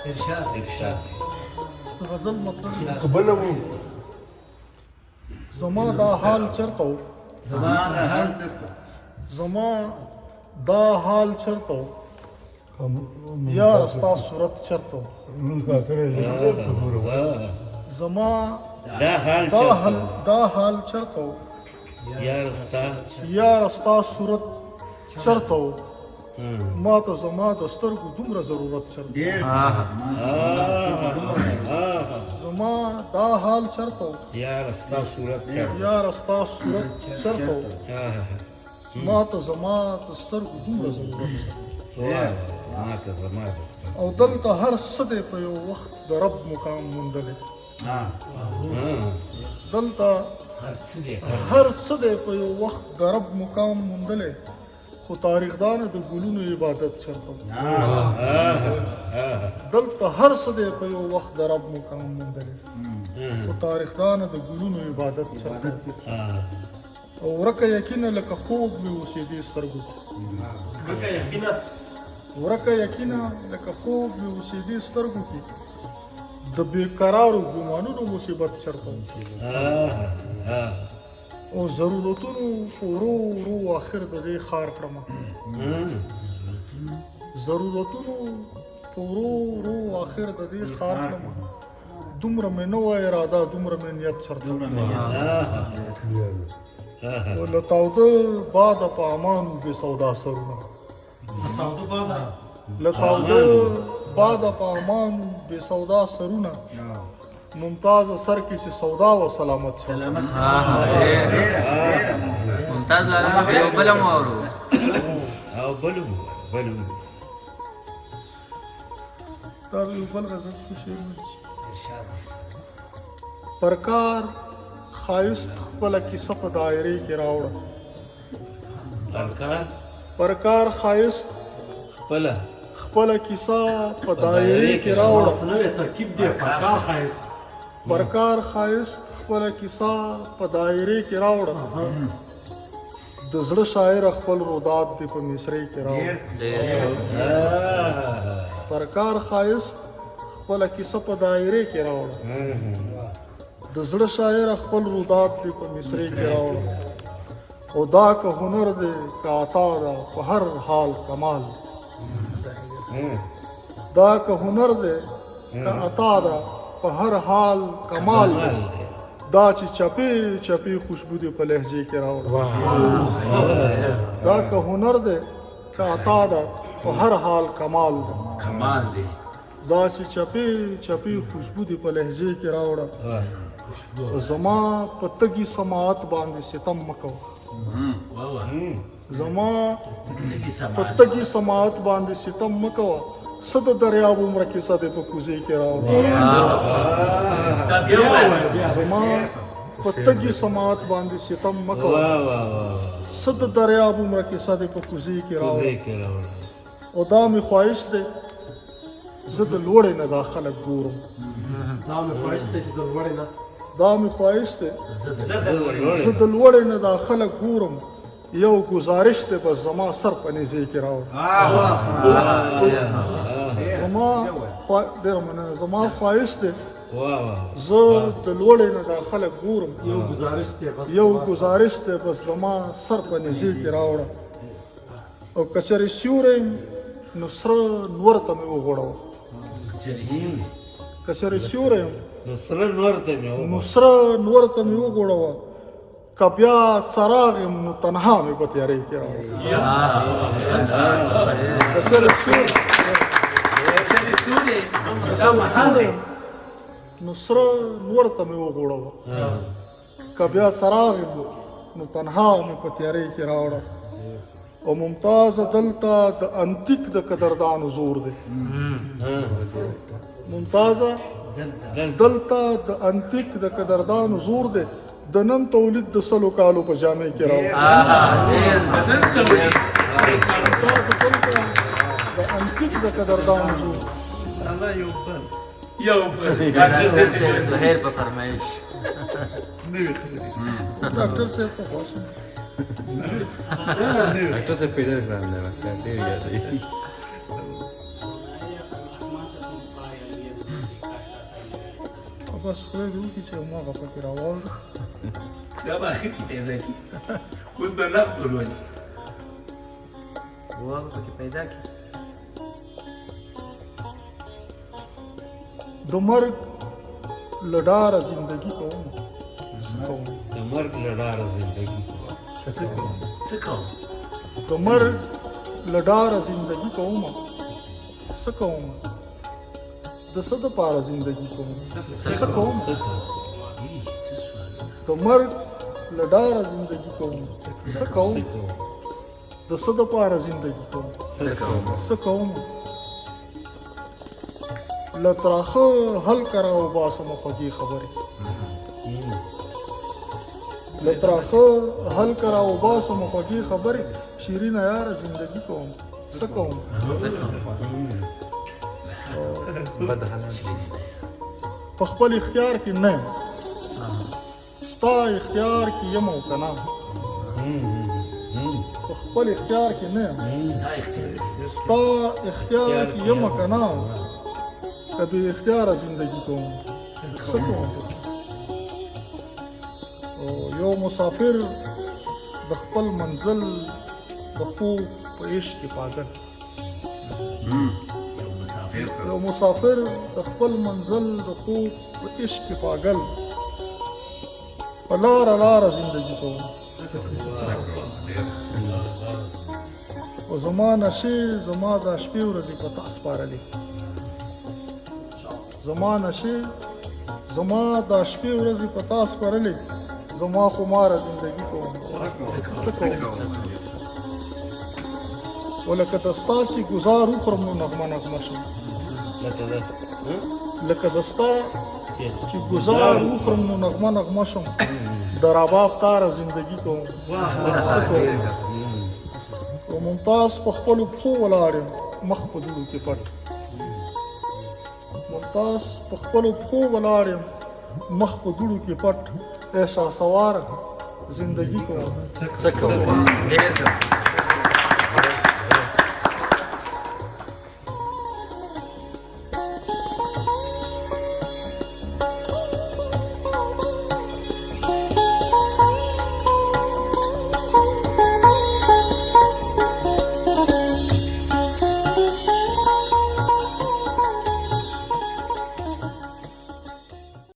ارشاد غزل مطلب بله وو زما دا حال چرته و زما د حال چرته زما دا حال چرته و یار ستا صورت چرته و زما دا حال دا چرته حال چرته و یار ستا صورت چرته و ما ته زما د سترګو دومره ضرورت چرته زما دا حال چرته و یار ستا صورت چرته یار ستا صورت چرته و ما ته زما د سترګو دومره ضرورت چرته ما ته زما د او دلته هر څه دی په یو وخت د رب مقام موندلی دلته هر څه دی په یو وخت د رب مقام موندلی خو تاریخدانه د ګلونو عبادت چرته دلته هر څه دی په یو وخت د رب مقام موندلی خو تاریخدانه د ګلونو عبادت چرته او ورکه یقینه لکه خوب مې اوسېدې سترګو ورکه یقینه لکه خوب مې اوسېدې سترګو کې د بېقرارو ګمانونو مصیبت چرته او ضرورتونو ورو ورو آخر د دې خار کړمه ضرورتونو ورو ورو آخر د دې خار کړمه دومره مې نه وه اراده دومره مې نیت چرته و له تاوده باده په امانو بې سودا سرونه له تاوده باده په امانو بې سودا سرونه ممتاز سر کې چې سودا و سلامت ممتاز والا یو بل مو اورو او بلو دا یو بل غزل شو شعر پرکار خایست خپله کیسه په دایرې کې راوړه پرکار خایست خپله کیسه په دایرې کې راوړه پرکار خایست خپله کیسه په دایرې کې راوړه د زړه شاعر خپل رودات دې په مصرۍ کې راوړه پرکار خایست خپله کیسه په دایرې کې راوړه د زړه شاعر خپل رودات دې په مصرۍ کې راوړه او دا که هنر دی که عطا ده په هر حال کمال دا که هنر دی که عطا ده په هر حال کمال دا چې چپې چپې خوشبو دې په لهجې کې راوړه دا که هنر دی که عطا ده په هر حال کمال دی دا چې چپې چپې خوشبو دې په لهجې کې راوړه زما په تږي سماعت باندې ستم مکو زما په تږي سماعت باندې ستم مکو صد دریاب عمر کې صد په کوزي کې راوړه زما په تږي سماعت باندې ستم مکو صد دریاب عمر کې صد په کوزي کې راوړه او دا می خواهش ده زه د لوړې نه دا خلک ګورم دا می خواهش ده زه د لوړې نه دا خلک ګورم یو گزارش ده بس زما سر په نيزې کې راوړه زما خواهش ده زه د لوړې نه دا خلک ګورم یو گزارش ده بس زما سر په نيزې کې راوړه او کچرې سیوری نو سره نور ته مې وغوړوه کچرې سیوری نو سره نور ته مې وغوړوه که بیا څراغ یم نو تنها مې په تیارې کې راوړه کچرې سیوری نو سره نور ته مې وغوړوه که بیا څراغ یم نو تنها مې په تیارې کې راوړه او ممتاز دلته د انتیک د قدردانو زور دی ممتاز دلته د انتیک د قدردانو زور دی د نن تولید د سلو کالو په جامع کې راوړه د انتیک د قدردانو زور زهیر په فرمایش ډاکټر صاحب په خوښ ډاکټر صاحب پیدا کړل دا ډېر یاد دی بس خدای دې وکړي چې هماغه پکې راواړو دا به اخر کې پیدا کړي اوس به نقد ولولي वो पकी पैदा की د مرګ له ډاره زندګي کوم څه کوم د مرګ له ډاره زندګي څه کوم د مرګ له ډاره زندګي کوم څه کوم د څه دپاره زندګي کوم څه کوم د مرګ له ډاره زندګي کوم څه کوم د څه دپاره زندګي کوم څه کوم له تراخه هلکه راوباسم خوږې خبرې له تراخه هلکه راوباسم خوږې خبرې شیرینه یاره زندګي کوم څه کوم په خپل اختیار کې نه ستا اختیار کې یم او که نه په خپل اختیار کې نه ستا اختیار کې یم که نه که بې اختیاره زندګي کوم څه کوم یو مسافر د خپل منزل د خوب په عشق کې پاگل یو مسافر د خپل منزل د خوب په عشق کې پاگل په لاره لاره زندګي کوم او زما نشې زما دا شپې ورځې په تا سپارلې زما نشې زما دا شپې ورځې په تا سپارلې زما خماره زندګي کوم څه کوم ولکه د ستاسې ګزار وخورم نو نغمه نغمه شم لکه د ستا چې ګزار وخورم نو نغمه نغمه شم د رباب تاره زندګي کوم څه کوم او ممتاز په خپلو پښو ولاړ یم مخ په دوړو کې پټ ممتاز په خپلو پښو ولاړ یم مخ په دوړو کې پټ احساسوار زندګي کوم څه کوم ډېر